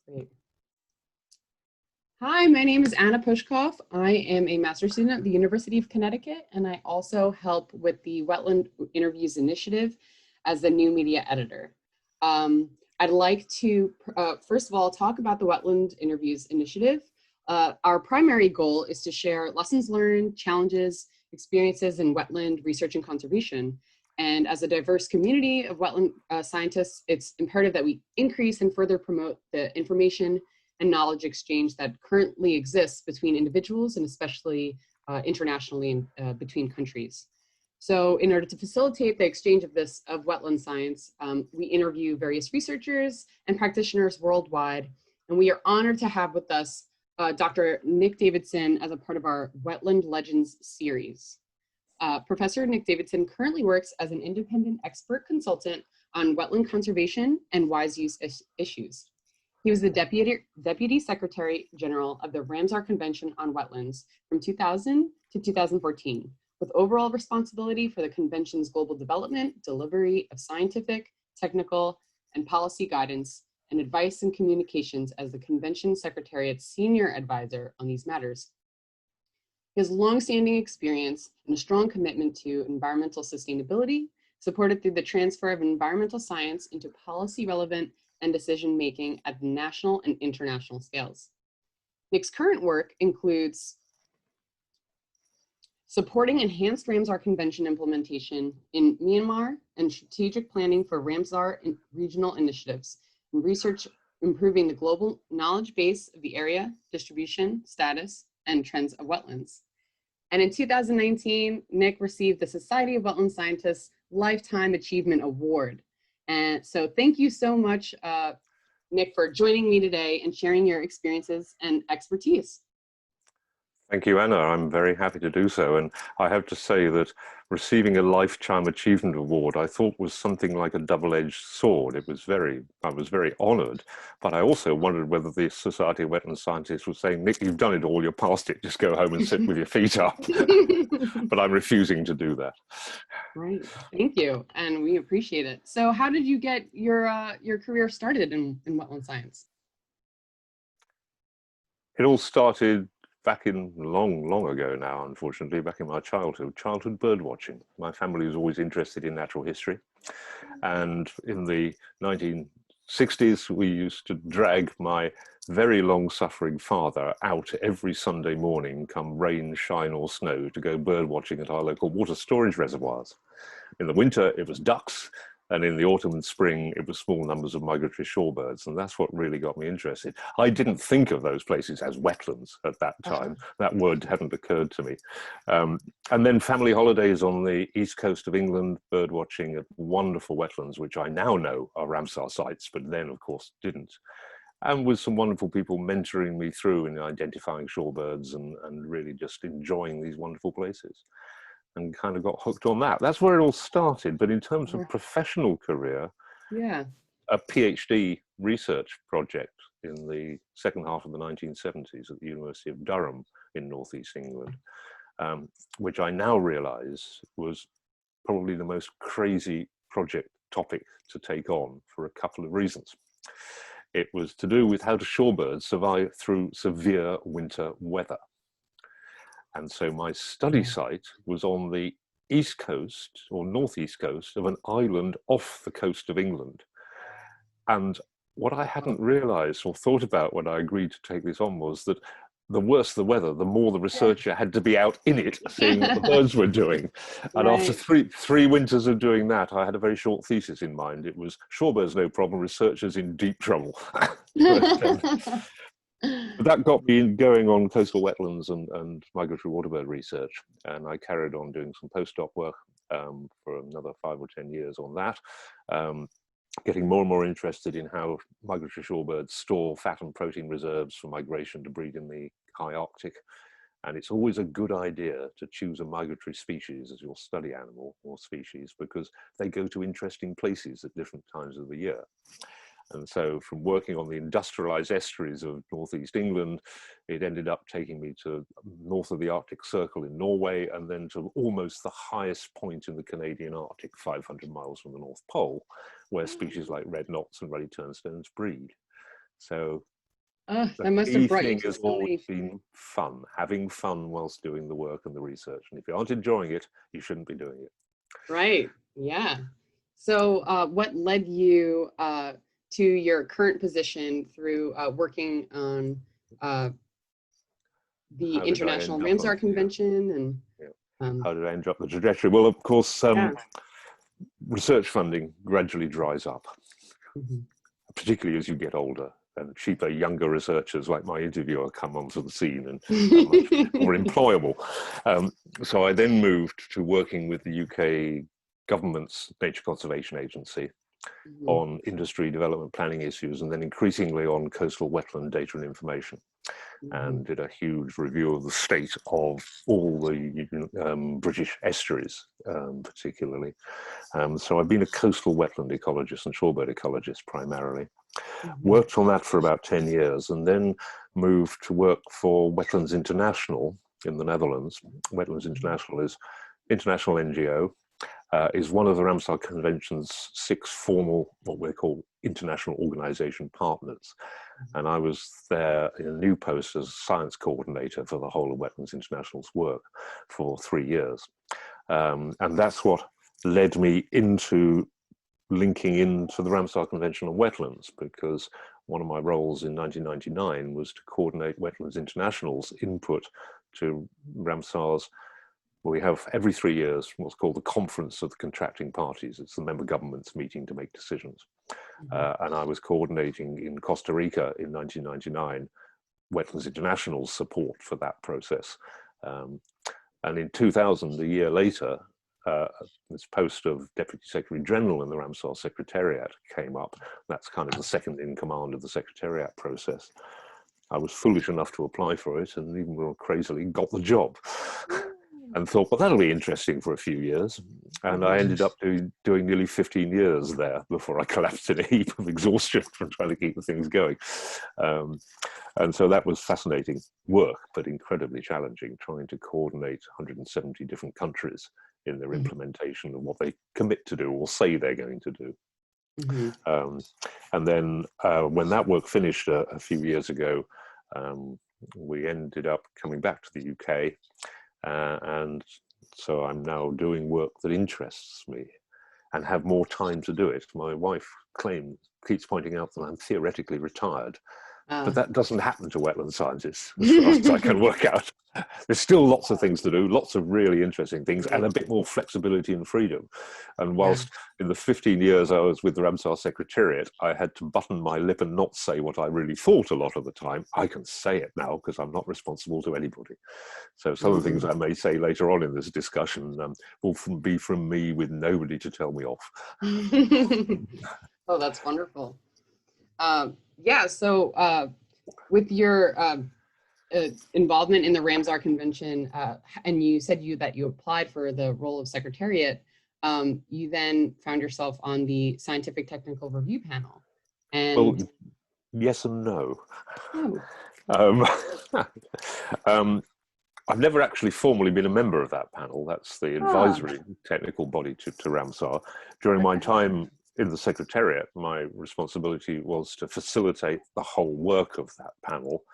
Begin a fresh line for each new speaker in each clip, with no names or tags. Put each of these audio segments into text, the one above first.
Great. Hi, my name is Anna Puchkoff. I am a master's student at the University of Connecticut, and I also help with the Wetland Interviews Initiative as the new media editor. I'd like to, first of all, talk about the Wetland Interviews Initiative. Our primary goal is to share lessons learned, challenges, experiences in wetland research and conservation. And as a diverse community of wetland scientists, it's imperative that we increase and further promote the information and knowledge exchange that currently exists between individuals and especially internationally and between countries. So in order to facilitate the exchange of wetland science, we interview various researchers and practitioners worldwide. And we are honored to have with us Dr. Nick Davidson as a part of our Wetland Legends series. Professor Nick Davidson currently works as an independent expert consultant on wetland conservation and wise use issues. He was the Deputy Secretary General of the Ramsar Convention on Wetlands from 2000 to 2014, with overall responsibility for the convention's global development, delivery of scientific, technical, and policy guidance, and advice and communications as the Convention Secretariat's senior advisor on these matters. He has longstanding experience and a strong commitment to environmental sustainability, supported through the transfer of environmental science into policy-relevant and decision-making at national and international scales. Nick's current work includes supporting enhanced Ramsar Convention implementation in Myanmar and strategic planning for Ramsar regional initiatives, and research improving the global knowledge base of the area, distribution, status, and trends of wetlands. And in 2019, Nick received the Society of Wetland Scientists Lifetime Achievement Award. And so thank you so much, Nick, for joining me today and sharing your experiences and expertise.
Thank you, Anna. I'm very happy to do so. And I have to say that receiving a Lifetime Achievement Award, I thought was something like a double-edged sword. I was very honored, but I also wondered whether the Society of Wetland Scientists was saying, Nick, you've done it all, you're past it, just go home and sit with your feet up. But I'm refusing to do that.
Right, thank you, and we appreciate it. So how did you get your career started in wetland science?
It all started back in long ago now, unfortunately, back in my childhood bird watching. My family was always interested in natural history. And in the 1960s, we used to drag my very long-suffering father out every Sunday morning, come rain, shine or snow, to go bird watching at our local water storage reservoirs. In the winter, it was ducks. And in the autumn and spring, it was small numbers of migratory shorebirds. And that's what really got me interested. I didn't think of those places as wetlands at that time. That word hadn't occurred to me. And then family holidays on the east coast of England, bird watching at wonderful wetlands, which I now know are Ramsar sites, but then, of course, didn't. And with some wonderful people mentoring me through in identifying shorebirds and really just enjoying these wonderful places. And kind of got hooked on that. That's where it all started. But in terms of professional career, a PhD research project in the second half of the 1970s at the University of Durham in northeast England, which I now realize was probably the most crazy project topic to take on for a couple of reasons. It was to do with how do shorebirds survive through severe winter weather. And so my study site was on the east coast or northeast coast of an island off the coast of England. And what I hadn't realized or thought about when I agreed to take this on was that the worse the weather, the more the researcher had to be out in it, seeing what the birds were doing. And after three winters of doing that, I had a very short thesis in mind. It was shorebirds no problem, researchers in deep trouble. But that got me going on coastal wetlands and migratory waterbird research. And I carried on doing some postdoc work for another 5 or 10 years on that, getting more and more interested in how migratory shorebirds store fat and protein reserves for migration to breed in the high Arctic. And it's always a good idea to choose a migratory species as your study animal or species, because they go to interesting places at different times of the year. And so from working on the industrialized estuaries of northeast England, it ended up taking me to north of the Arctic Circle in Norway, and then to almost the highest point in the Canadian Arctic, 500 miles from the North Pole, where species like red knots and ruddy turnstones breed. So
That must
The
have
key
brought you
thing
to
has
so
always
many.
been fun, having fun whilst doing the work and the research. And if you aren't enjoying it, you shouldn't be doing it.
Right. Yeah. So, what led you to your current position through working on the
How did I
International
end up on?
Ramsar Convention and
Yeah.
um,
How did I end up the trajectory? Well, of course,
yeah.
research funding gradually dries up,
Mhm.
particularly as you get older. And cheaper, younger researchers like my interviewer come onto the scene and are much more employable. So I then moved to working with the UK government's Nature Conservation Agency
Mhm.
on industry development planning issues, and then increasingly on coastal wetland data and information, and did a huge review of the state of all the British estuaries, particularly. So I've been a coastal wetland ecologist and shorebird ecologist primarily.
Mhm.
Worked on that for about 10 years and then moved to work for Wetlands International in the Netherlands. Wetlands International is international NGO, is one of the Ramsar Convention's 6 formal, what we call international organization partners. And I was there in a new post as science coordinator for the whole of Wetlands International's work for 3 years. And that's what led me into linking into the Ramsar Convention on wetlands, because one of my roles in 1999 was to coordinate Wetlands International's input to Ramsar's. We have every 3 years what's called the Conference of the Contracting Parties. It's the member governments meeting to make decisions. And I was coordinating in Costa Rica in 1999 Wetlands International's support for that process. And in 2000, a year later, this post of Deputy Secretary General in the Ramsar Secretariat came up. That's kind of the second in command of the Secretariat process. I was foolish enough to apply for it and even more crazily got the job and thought, well, that'll be interesting for a few years. And I ended up doing nearly 15 years there before I collapsed in a heap of exhaustion from trying to keep the things going. And so that was fascinating work, but incredibly challenging, trying to coordinate 170 different countries in their implementation of what they commit to do or say they're going to do. And then when that work finished a few years ago, we ended up coming back to the UK. And so I'm now doing work that interests me and have more time to do it. My wife keeps pointing out that I'm theoretically retired, but that doesn't happen to wetland scientists, as far as I can work out. There's still lots of things to do, lots of really interesting things, and a bit more flexibility and freedom. And whilst in the 15 years I was with the Ramsar Secretariat, I had to button my lip and not say what I really thought a lot of the time, I can say it now because I'm not responsible to anybody. So some of the things I may say later on in this discussion will be from me with nobody to tell me off.
Oh, that's wonderful. Yeah, so with your involvement in the Ramsar Convention, and you said that you applied for the role of Secretariat, you then found yourself on the Scientific Technical Review Panel. And
well, yes and no. I've never actually formally been a member of that panel. That's the advisory technical body to Ramsar. During my time in the Secretariat, my responsibility was to facilitate the whole work of that panel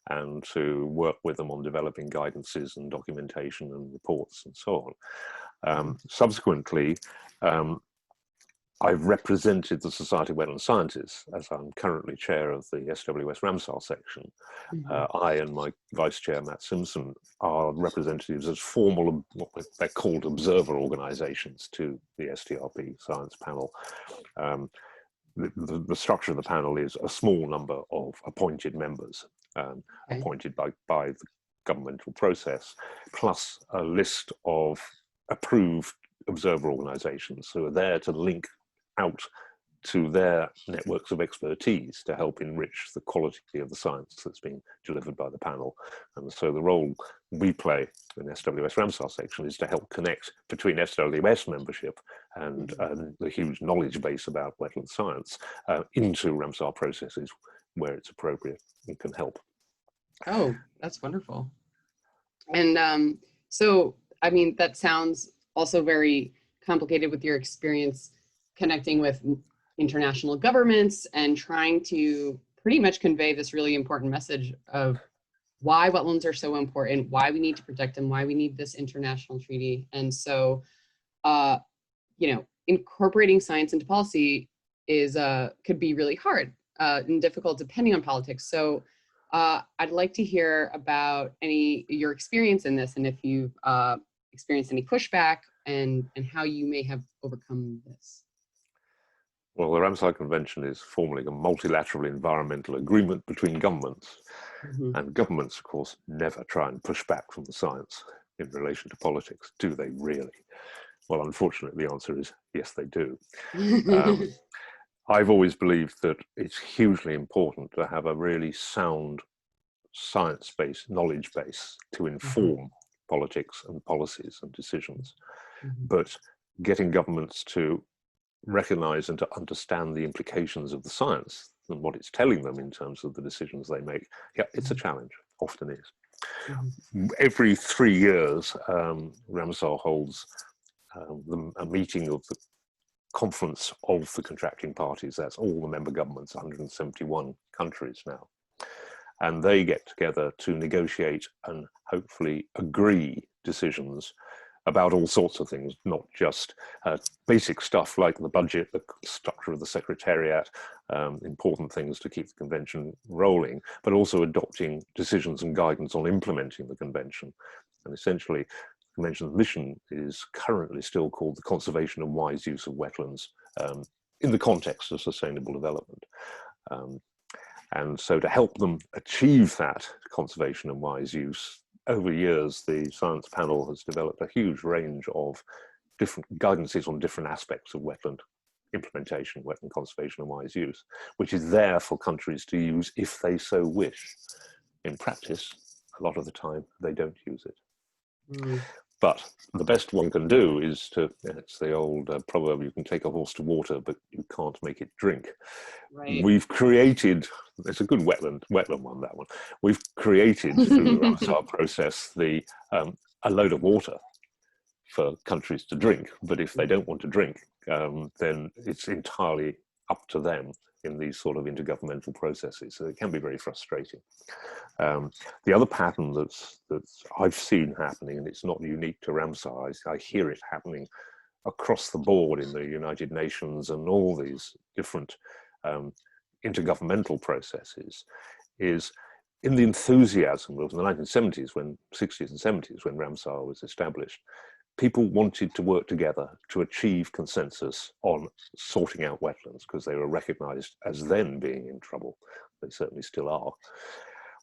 and to work with them on developing guidances and documentation and reports and so on. Subsequently, I've represented the Society of Wetland Scientists, as I'm currently chair of the SWS Ramsar section. I and my vice chair, Matt Simpson, are representatives as formal, what they're called observer organizations to the STRP Science Panel. The structure of the panel is a small number of appointed members, appointed by the governmental process, plus a list of approved observer organizations who are there to link out to their networks of expertise to help enrich the quality of the science that's being delivered by the panel. And so the role we play in SWS Ramsar section is to help connect between SWS membership and the huge knowledge base about wetland science into Ramsar processes where it's appropriate and can help.
Oh, that's wonderful. And so, I mean, that sounds also very complicated with your experience connecting with international governments and trying to pretty much convey this really important message of why wetlands are so important, why we need to protect them, why we need this international treaty. And so, you know, incorporating science into policy is could be really hard and difficult depending on politics. So I'd like to hear about your experience in this, and if you've experienced any pushback and how you may have overcome this.
Well, the Ramsar Convention is formally a multilateral environmental agreement between governments.
Mm-hmm.
And governments, of course, never try and push back from the science in relation to politics. Do they really? Well, unfortunately, the answer is yes, they do. I've always believed that it's hugely important to have a really sound science-based knowledge base to inform politics and policies and decisions. But getting governments to recognize and to understand the implications of the science and what it's telling them in terms of the decisions they make, yeah, it's a challenge, often is. Every 3 years, Ramsar holds a meeting of the conference of the contracting parties. That's all the member governments, 171 countries now. And they get together to negotiate and hopefully agree decisions about all sorts of things, not just basic stuff like the budget, the structure of the secretariat, important things to keep the convention rolling, but also adopting decisions and guidance on implementing the convention. And essentially, the convention's mission is currently still called the conservation and wise use of wetlands in the context of sustainable development. And so to help them achieve that conservation and wise use, over years, the Science Panel has developed a huge range of different guidances on different aspects of wetland implementation, wetland conservation and wise use, which is there for countries to use if they so wish. In practice, a lot of the time, they don't use it. But the best one can do is to, it's the old proverb, you can take a horse to water, but you can't make it drink. Right. We've created, it's a good wetland one, that one. We've created through the Ramsar process a load of water for countries to drink. But if they don't want to drink, then it's entirely up to them in these sort of intergovernmental processes. So it can be very frustrating. The other pattern that's I've seen happening, and it's not unique to Ramsar, I hear it happening across the board in the United Nations and all these different intergovernmental processes, is in the enthusiasm of the 1970s, 60s and 70s, when Ramsar was established, people wanted to work together to achieve consensus on sorting out wetlands because they were recognized as then being in trouble. They certainly still are.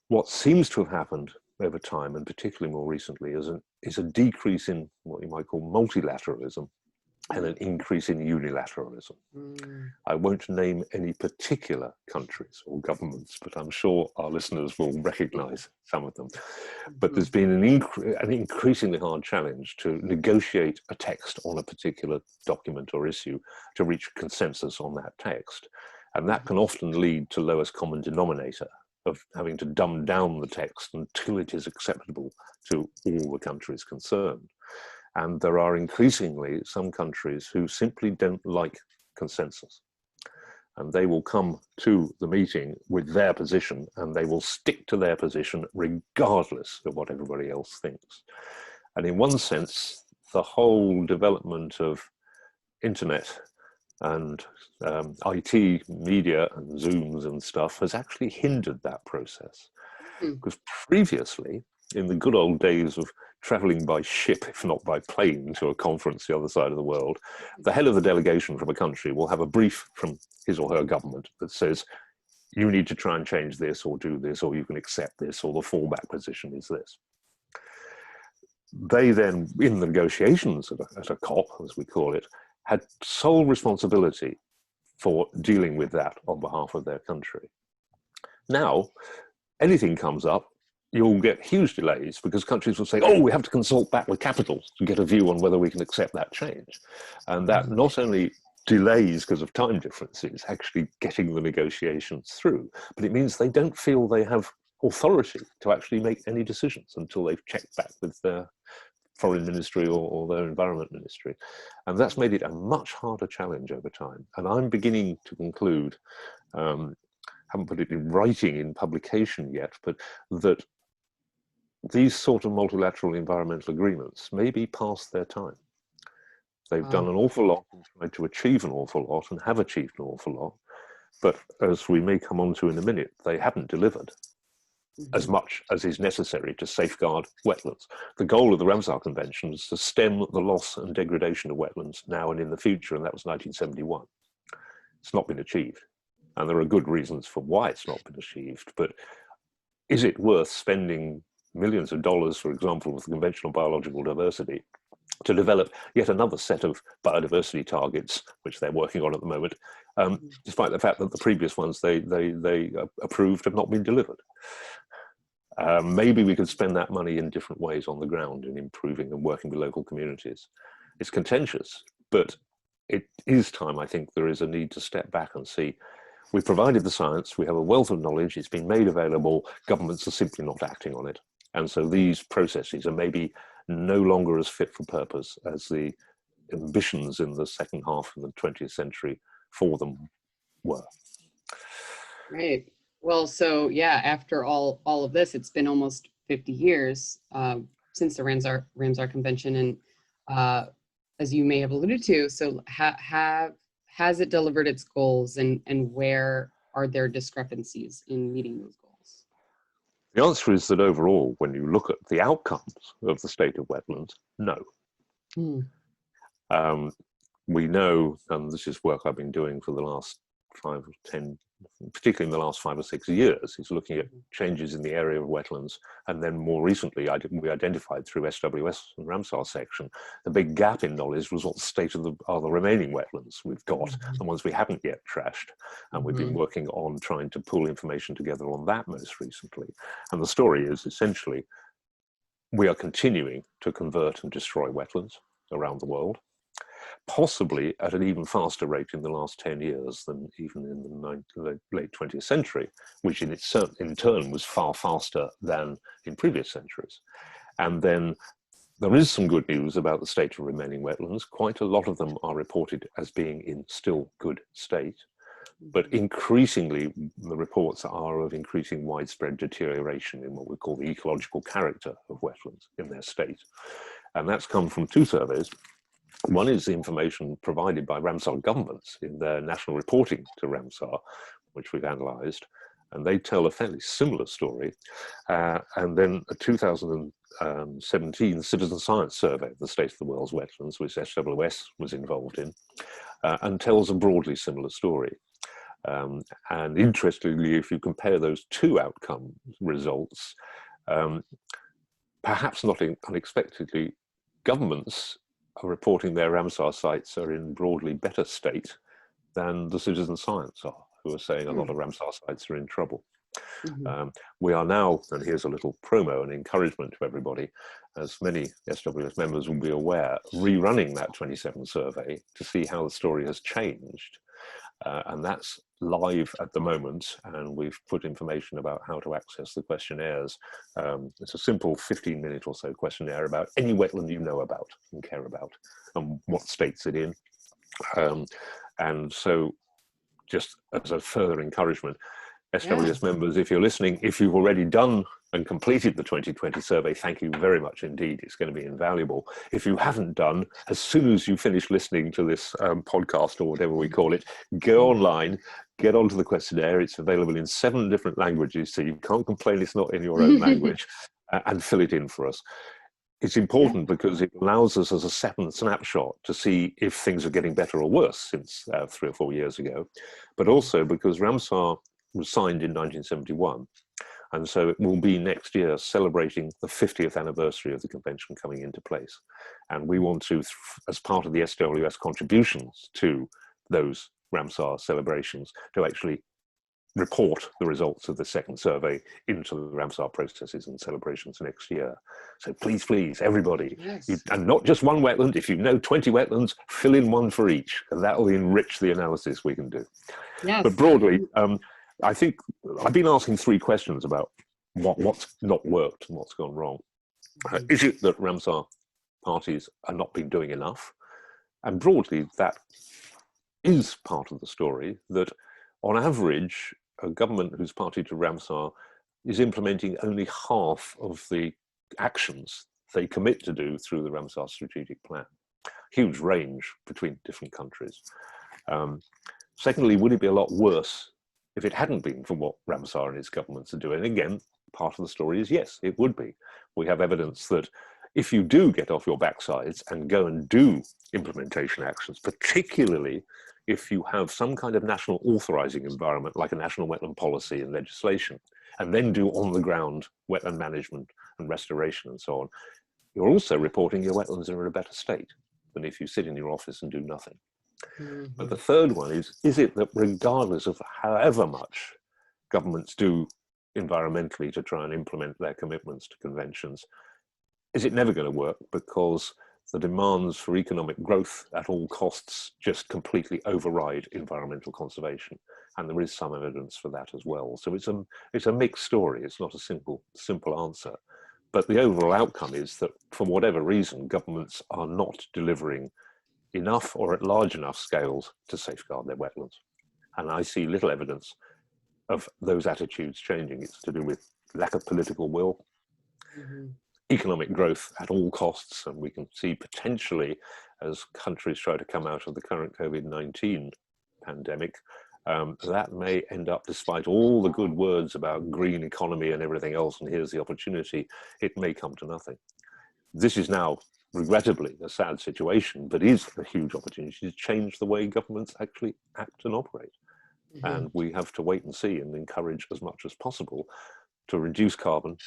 What seems to have happened over time, and particularly more recently, is a decrease in what you might call multilateralism and an increase in unilateralism. I won't name any particular countries or governments, but I'm sure our listeners will recognize some of them. But there's been an increasingly hard challenge to negotiate a text on a particular document or issue to reach consensus on that text. And that can often lead to lowest common denominator of having to dumb down the text until it is acceptable to all the countries concerned. And there are increasingly some countries who simply don't like consensus. And they will come to the meeting with their position, and they will stick to their position regardless of what everybody else thinks. And in one sense, the whole development of internet and IT media and Zooms and stuff has actually hindered that process. Because previously, in the good old days of traveling by ship, if not by plane, to a conference the other side of the world, the head of the delegation from a country will have a brief from his or her government that says, you need to try and change this or do this, or you can accept this, or the fallback position is this. They then, in the negotiations at a COP, as we call it, had sole responsibility for dealing with that on behalf of their country. Now, anything comes up, you'll get huge delays because countries will say, oh, we have to consult back with capitals to get a view on whether we can accept that change. And that not only delays because of time differences, actually getting the negotiations through, but it means they don't feel they have authority to actually make any decisions until they've checked back with their foreign ministry or their environment ministry. And that's made it a much harder challenge over time. And I'm beginning to conclude haven't put it in writing in publication yet, but that these sort of multilateral environmental agreements may be past their time. They've done an awful lot and tried to achieve an awful lot and have achieved an awful lot. But as we may come on to in a minute, they haven't delivered as much as is necessary to safeguard wetlands. The goal of the Ramsar Convention is to stem the loss and degradation of wetlands now and in the future, and that was 1971. It's not been achieved. And there are good reasons for why it's not been achieved, but is it worth spending millions of dollars, for example, with the Convention on Biological Diversity, to develop yet another set of biodiversity targets, which they're working on at the moment, despite the fact that the previous ones they approved have not been delivered? Maybe we could spend that money in different ways on the ground in improving and working with local communities. It's contentious, but it is time, I think, there is a need to step back and see, we've provided the science, we have a wealth of knowledge, it's been made available, governments are simply not acting on it. And so these processes are maybe no longer as fit for purpose as the ambitions in the second half of the 20th century for them were.
Right. Well, so yeah, after all of this, it's been almost 50 years since the Ramsar Convention, and as you may have alluded to, so has it delivered its goals, and where are there discrepancies in meeting those goals?
The answer is that overall, when you look at the outcomes of the state of wetlands, no. We know, and this is work I've been doing for the last 5 or 10, particularly in the last 5 or 6 years, is looking at changes in the area of wetlands. And then more recently, we identified through SWS and Ramsar section, the big gap in knowledge was what the state of the remaining wetlands we've got, and ones we haven't yet trashed. And we've been working on trying to pull information together on that most recently. And the story is essentially, we are continuing to convert and destroy wetlands around the world, possibly at an even faster rate in the last 10 years than even in the late 20th century, which in turn was far faster than in previous centuries. And then there is some good news about the state of remaining wetlands. Quite a lot of them are reported as being in still good state, but increasingly the reports are of increasing widespread deterioration in what we call the ecological character of wetlands in their state. And that's come from 2 surveys. One is the information provided by Ramsar governments in their national reporting to Ramsar, which we've analysed, and they tell a fairly similar story. And then a 2017 citizen science survey of the state of the world's wetlands, which SWS was involved in, and tells a broadly similar story. And interestingly, if you compare those 2 outcome results, perhaps not unexpectedly, governments are reporting their Ramsar sites are in broadly better state than the citizen science are, who are saying a lot of Ramsar sites are in trouble. We are now, and here's a little promo and encouragement to everybody, as many SWS members will be aware, rerunning that 27 survey to see how the story has changed. And that's live at the moment, and we've put information about how to access the questionnaires. It's a simple 15-minute or so questionnaire about any wetland you know about and care about, and what state's it in. And so just as a further encouragement, SWS members, if you're listening, if you've already done and completed the 2020 survey, thank you very much indeed. It's going to be invaluable. If you haven't done, as soon as you finish listening to this podcast or whatever we call it, go online, get onto the questionnaire. It's available in 7 different languages, so you can't complain it's not in your own language, and fill it in for us. It's important because it allows us as a second snapshot to see if things are getting better or worse since 3 or 4 years ago, but also because Ramsar was signed in 1971. And so it will be next year celebrating the 50th anniversary of the convention coming into place. And we want to, as part of the SWS contributions to those Ramsar celebrations, to actually report the results of the second survey into the Ramsar processes and celebrations next year. So please, please, everybody, and not just one wetland, if you know 20 wetlands, fill in 1 for each, and that will enrich the analysis we can do. But broadly, I think I've been asking 3 questions about what's not worked and what's gone wrong. Is it that Ramsar parties are not been doing enough? And broadly, that is part of the story, that on average, a government who's party to Ramsar is implementing only half of the actions they commit to do through the Ramsar strategic plan. Huge range between different countries. Secondly, would it be a lot worse if it hadn't been for what Ramsar and its governments are doing? Again, part of the story is yes, it would be. We have evidence that if you do get off your backsides and go and do implementation actions, particularly if you have some kind of national authorizing environment like a national wetland policy and legislation, and then do on the ground wetland management and restoration and so on, you're also reporting your wetlands are in a better state than if you sit in your office and do nothing. But the third one is it that regardless of however much governments do environmentally to try and implement their commitments to conventions, is it never going to work because the demands for economic growth at all costs just completely override environmental conservation? And there is some evidence for that as well. So it's a mixed story. It's not a simple answer. But the overall outcome is that for whatever reason, governments are not delivering enough or at large enough scales to safeguard their wetlands. And I see little evidence of those attitudes changing. It's to do with lack of political will, economic growth at all costs, and we can see potentially as countries try to come out of the current COVID-19 pandemic, that may end up, despite all the good words about green economy and everything else, and here's the opportunity, it may come to nothing. This is now, regrettably, a sad situation, but is a huge opportunity to change the way governments actually act and operate. And we have to wait and see and encourage as much as possible to reduce carbon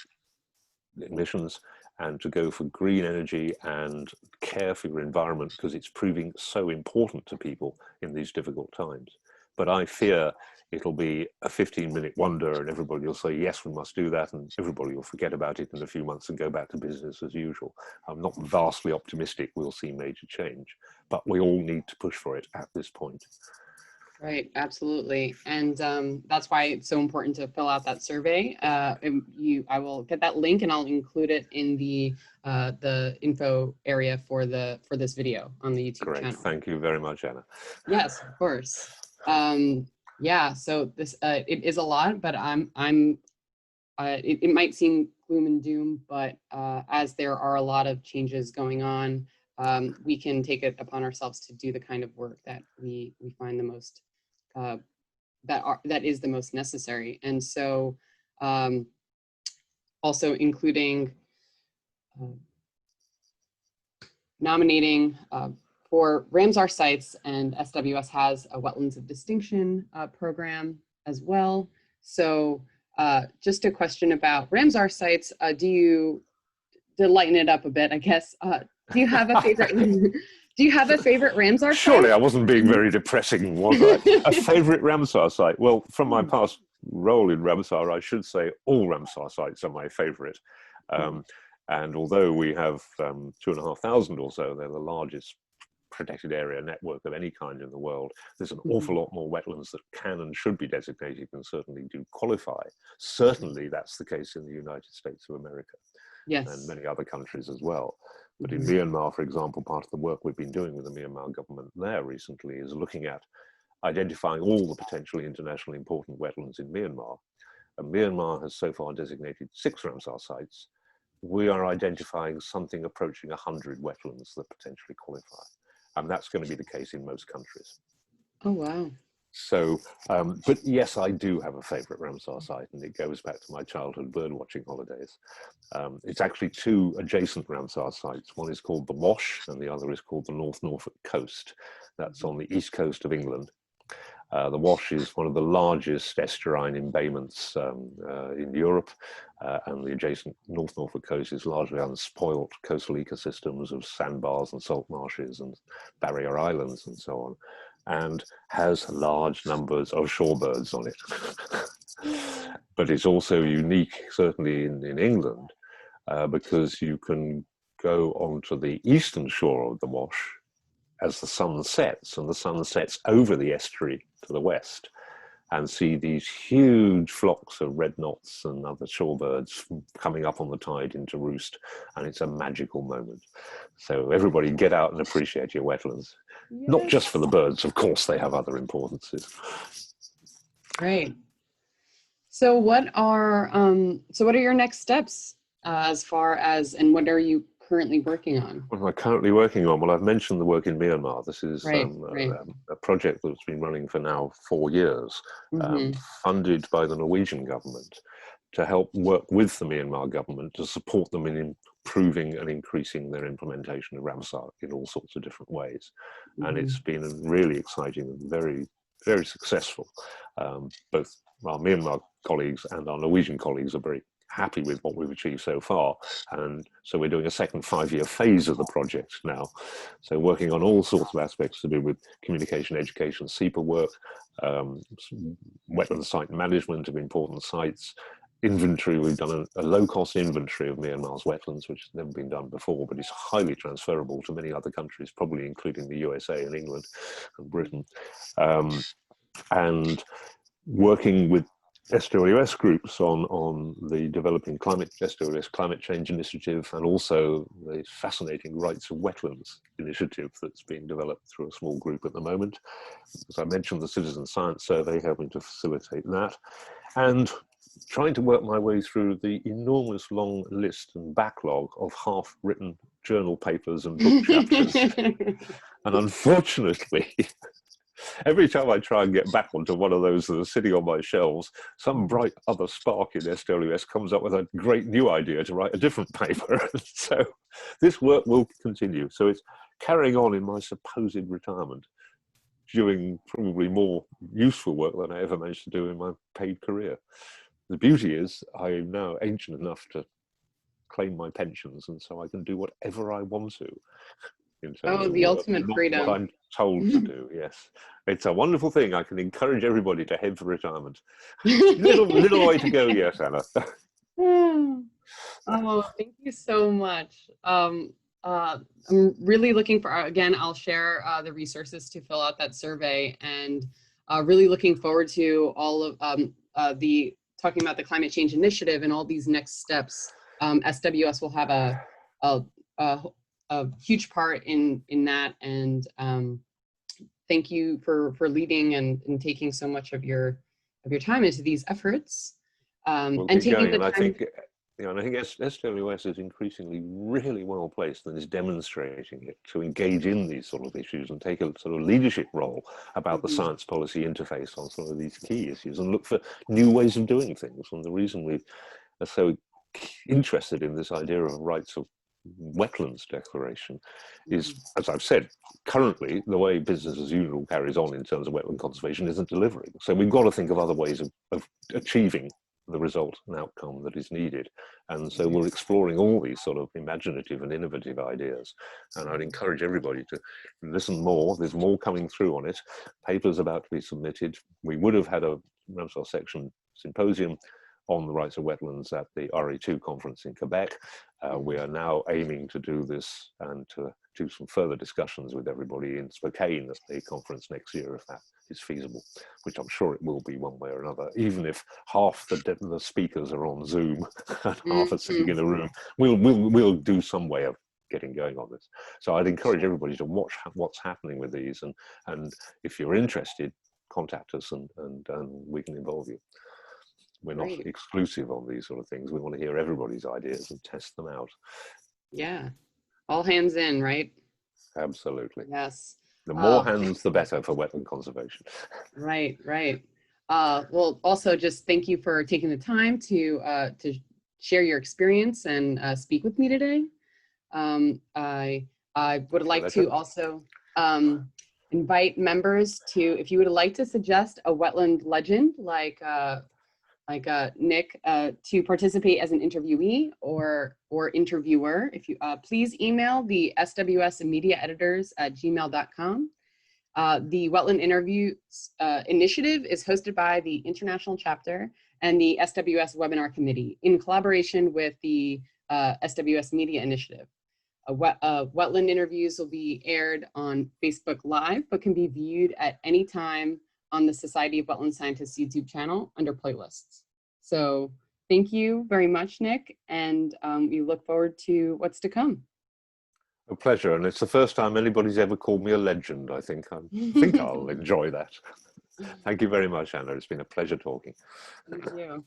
emissions and to go for green energy and care for your environment, because it's proving so important to people in these difficult times. But I fear it'll be a 15-minute wonder and everybody will say, yes, we must do that, and everybody will forget about it in a few months and go back to business as usual. I'm not vastly optimistic we'll see major change, but we all need to push for it at this point.
Right, absolutely. And that's why it's so important to fill out that survey. I will get that link and I'll include it in the info area for this video on the YouTube channel.
Thank you very much, Anna.
Yes, of course. Yeah, so this it is a lot, but it might seem gloom and doom, but as there are a lot of changes going on, we can take it upon ourselves to do the kind of work that we find the most that is the most necessary. And so also including nominating for Ramsar sites, and SWS has a Wetlands of Distinction program as well. So just a question about Ramsar sites, to lighten it up a bit, I guess, do you have a favorite? Do you have a favorite Ramsar site?
Surely I wasn't being very depressing, was I? A favorite Ramsar site? Well, from my past role in Ramsar, I should say all Ramsar sites are my favorite. And although we have 2,500 or so, they're the largest protected area network of any kind in the world, there's an awful lot more wetlands that can and should be designated and certainly do qualify. Certainly that's the case in the United States of America. Yes. And many other countries as well. But in Myanmar, for example, part of the work we've been doing with the Myanmar government there recently is looking at identifying all the potentially internationally important wetlands in Myanmar. And Myanmar has so far designated 6 Ramsar sites. We are identifying something approaching 100 wetlands that potentially qualify. And that's going to be the case in most countries.
Oh, wow.
So, but yes, I do have a favorite Ramsar site, and it goes back to my childhood bird watching holidays. It's actually 2 adjacent Ramsar sites. One is called the Wash and the other is called the North Norfolk Coast. That's on the east coast of England. The Wash is one of the largest estuarine embayments in Europe, and the adjacent North Norfolk coast is largely unspoilt coastal ecosystems of sandbars and salt marshes and barrier islands and so on, and has large numbers of shorebirds on it. But it's also unique, certainly in England, because you can go onto the eastern shore of the Wash as the sun sets, and the sun sets over the estuary to the west, and see these huge flocks of red knots and other shorebirds coming up on the tide into roost, and it's a magical moment. So everybody get out and appreciate your wetlands. Yes. Not just for the birds, of course, they have other importances.
Great. So what are your next steps as far as, and what are you currently working on?
What am I currently working on? Well, I've mentioned the work in Myanmar. This is
Right, right.
a project that's been running for now 4 years,
Mm-hmm.
funded by the Norwegian government to help work with the Myanmar government to support them in improving and increasing their implementation of Ramsar in all sorts of different ways. And
Mm-hmm.
it's been really exciting and very, very successful. Both our Myanmar colleagues and our Norwegian colleagues are very happy with what we've achieved so far. And so we're doing a second 5-year phase of the project now. So working on all sorts of aspects to do with communication, education, SEPA work, wetland site management of important sites, inventory. We've done a low-cost inventory of Myanmar's wetlands, which has never been done before, but is highly transferable to many other countries, probably including the USA and England and Britain. And working with SWS groups on the developing SWS climate change initiative, and also the fascinating Rights of Wetlands initiative that's being developed through a small group at the moment. As I mentioned, the Citizen Science Survey, helping to facilitate that, and trying to work my way through the enormous long list and backlog of half-written journal papers and book chapters. And unfortunately, every time I try and get back onto one of those that are sitting on my shelves, some bright other spark in SWS comes up with a great new idea to write a different paper. So this work will continue. So it's carrying on in my supposed retirement, doing probably more useful work than I ever managed to do in my paid career. The beauty is I'm now ancient enough to claim my pensions, and so I can do whatever I want to. In terms of
The
work,
ultimate
not what
freedom.
I'm told to do. Yes, it's a wonderful thing. I can encourage everybody to head for retirement. Little way to go yet, Anna.
Oh, thank you so much. I'm really looking for, again, I'll share the resources to fill out that survey, and really looking forward to all of the talking about the climate change initiative and all these next steps. SWS will have a huge part in that, and thank you for leading and taking so much of your time into these efforts,
We'll
and
keep
taking
going,
the
and I
time.
think, and I think SWS is increasingly really well placed and is demonstrating it to engage in these sort of issues and take a sort of leadership role about the science policy interface on some of these key issues and look for new ways of doing things. And the reason we are so interested in this idea of rights of wetlands declaration is, as I've said, currently the way business as usual carries on in terms of wetland conservation isn't delivering. So we've got to think of other ways of achieving the result and outcome that is needed. And so we're exploring all these sort of imaginative and innovative ideas. And I'd encourage everybody to listen more. There's more coming through on it. Papers about to be submitted. We would have had a Ramsar section symposium on the rights of wetlands at the RE2 conference in Quebec. We are now aiming to do this and to do some further discussions with everybody in Spokane at the conference next year, if that is feasible, which I'm sure it will be one way or another, even if half the speakers are on Zoom and half are sitting in a room. We'll do some way of getting going on this. So I'd encourage everybody to watch what's happening with these, and if you're interested, contact us and we can involve you. We're not exclusive on these sort of things. We want to hear everybody's ideas and test them out.
Yeah, all hands in, right?
Absolutely.
Yes.
The more hands, the better for wetland conservation.
Right, right. Well, also just thank you for taking the time to share your experience and speak with me today. I would like to also invite members to, if you would like to suggest a wetland legend like Nick, to participate as an interviewee or interviewer, if you please email the SWS media editors at gmail.com. The Wetland Interviews Initiative is hosted by the International Chapter and the SWS Webinar Committee in collaboration with the SWS Media Initiative. Wetland interviews will be aired on Facebook Live, but can be viewed at any time on the Society of Wetland Scientists YouTube channel under playlists. So thank you very much, Nick, and we look forward to what's to come.
A pleasure, and it's the first time anybody's ever called me a legend. I think I'll enjoy that. Thank you very much, Anna. It's been a pleasure talking.
Thank you.